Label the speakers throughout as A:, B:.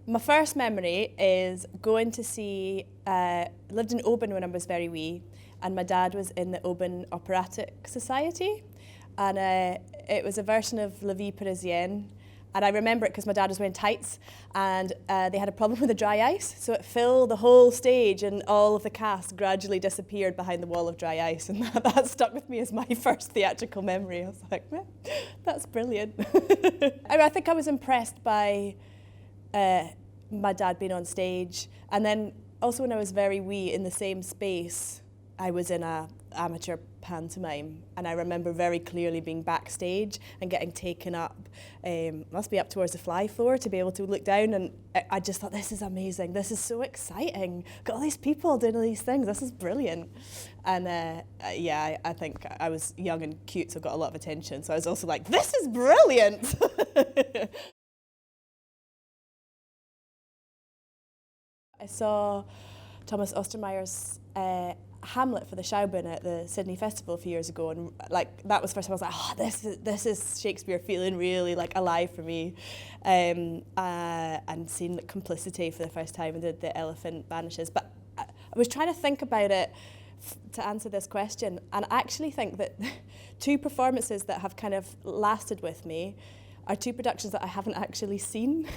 A: My first memory is going to see, lived in Oban when I was very wee, and my dad was in the Oban Operatic Society, and it was a version of La Vie Parisienne. And I remember it because my dad was wearing tights, and they had a problem with the dry ice, so it filled the whole stage, and all of the cast gradually disappeared behind the wall of dry ice, and that stuck with me as my first theatrical memory. I was like, man, that's brilliant. I think I was impressed by my dad being on stage, and then also when I was very wee in the same space, I was in a amateur pantomime, and I remember very clearly being backstage and getting taken up, must be up towards the fly floor to be able to look down, and I just thought, this is amazing, this is so exciting, got all these people doing all these things, this is brilliant. And yeah, I think I was young and cute, so got a lot of attention, so I was also like, this is brilliant. I saw Thomas Ostermeyer's Hamlet for the Schaubühne at the Sydney Festival a few years ago, and like that was the first time I was like, oh, this is Shakespeare feeling really like alive for me, and seeing like, Complicity for the first time and did The Elephant Vanishes. But I was trying to think about it to answer this question, and I actually think that two performances that have kind of lasted with me are two productions that I haven't actually seen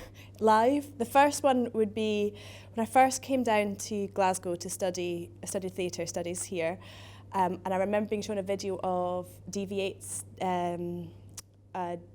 A: live. The first one would be when I first came down to Glasgow to study theatre studies here, and I remember being shown a video of DV8's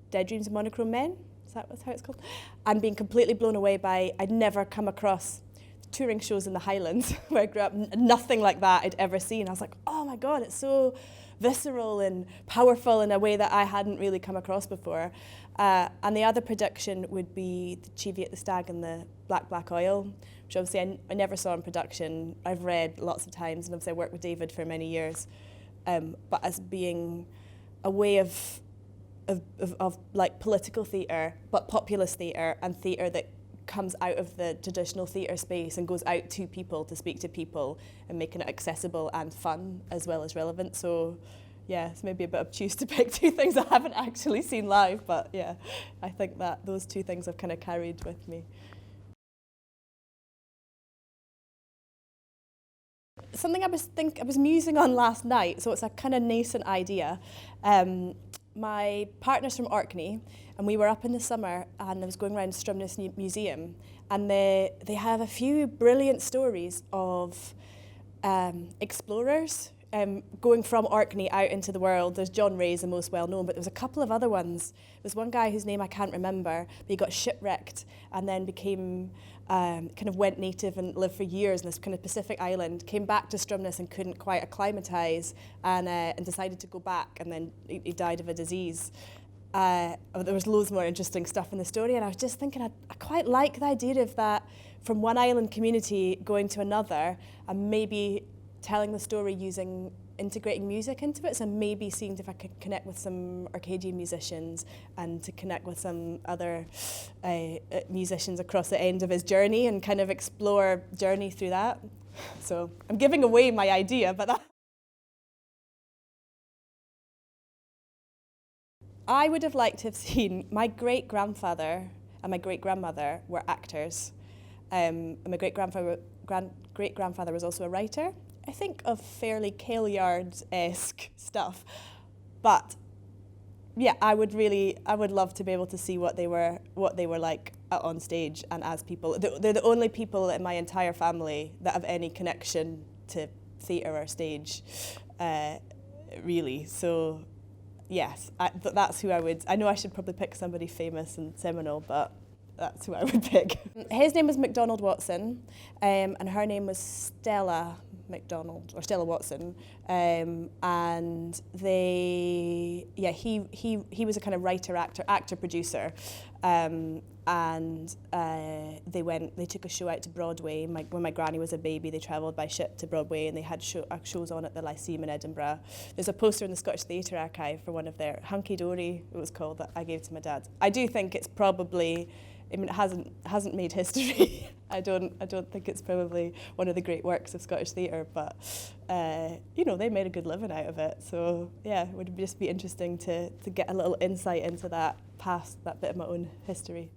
A: Dead Dreams of Monochrome Men, is that how it's called? And being completely blown away by, I'd never come across touring shows in the Highlands where I grew up, nothing like that I'd ever seen. I was like, oh my God, it's so visceral and powerful in a way that I hadn't really come across before. And the other production would be the Chivy at the Stag and the Black Oil, which obviously I never saw in production. I've read lots of times, and obviously I worked with David for many years. But as being a way of like political theatre, but populist theatre, and theatre that comes out of the traditional theatre space and goes out to people to speak to people and making it accessible and fun as well as relevant. So yeah, it's maybe a bit obtuse to pick two things I haven't actually seen live, but yeah, I think that those two things have kind of carried with me. Something I was musing on last night, so it's a kind of nascent idea. My partner's from Orkney, and we were up in the summer, and I was going around Stromness Museum, and they have a few brilliant stories of explorers going from Orkney out into the world. There's John Ray's the most well known, but there was a couple of other ones. There's one guy whose name I can't remember, but he got shipwrecked and then became kind of went native and lived for years in this kind of Pacific island, came back to Stromness and couldn't quite acclimatise, and decided to go back, and then he died of a disease. There was loads more interesting stuff in the story, and I was just thinking I quite like the idea of that, from one island community going to another, and maybe telling the story using integrating music into it, so maybe seeing if I could connect with some Arcadian musicians and to connect with some other musicians across the end of his journey and kind of explore journey through that. So I'm giving away my idea, but that I would have liked to have seen my great-grandfather and my great-grandmother were actors, and my great-grandfather was also a writer, I think, of fairly Kailyard-esque stuff. But yeah, I would love to be able to see what they were like on stage and as people. They're the only people in my entire family that have any connection to theatre or stage, really. So yes, that's who I would. I know I should probably pick somebody famous and seminal, but that's who I would pick. His name was MacDonald Watson, and her name was Stella MacDonald, or Stella Watson, and he was a kind of writer, actor, producer, and they took a show out to Broadway. When my granny was a baby, they travelled by ship to Broadway, and they had shows on at the Lyceum in Edinburgh. There's a poster in the Scottish Theatre Archive for one of their Hunky Dory, it was called, that I gave to my dad. I do think it's probably, I mean, it hasn't made history. I don't think it's probably one of the great works of Scottish theatre, but they made a good living out of it. So yeah, it would just be interesting to get a little insight into that past, that bit of my own history.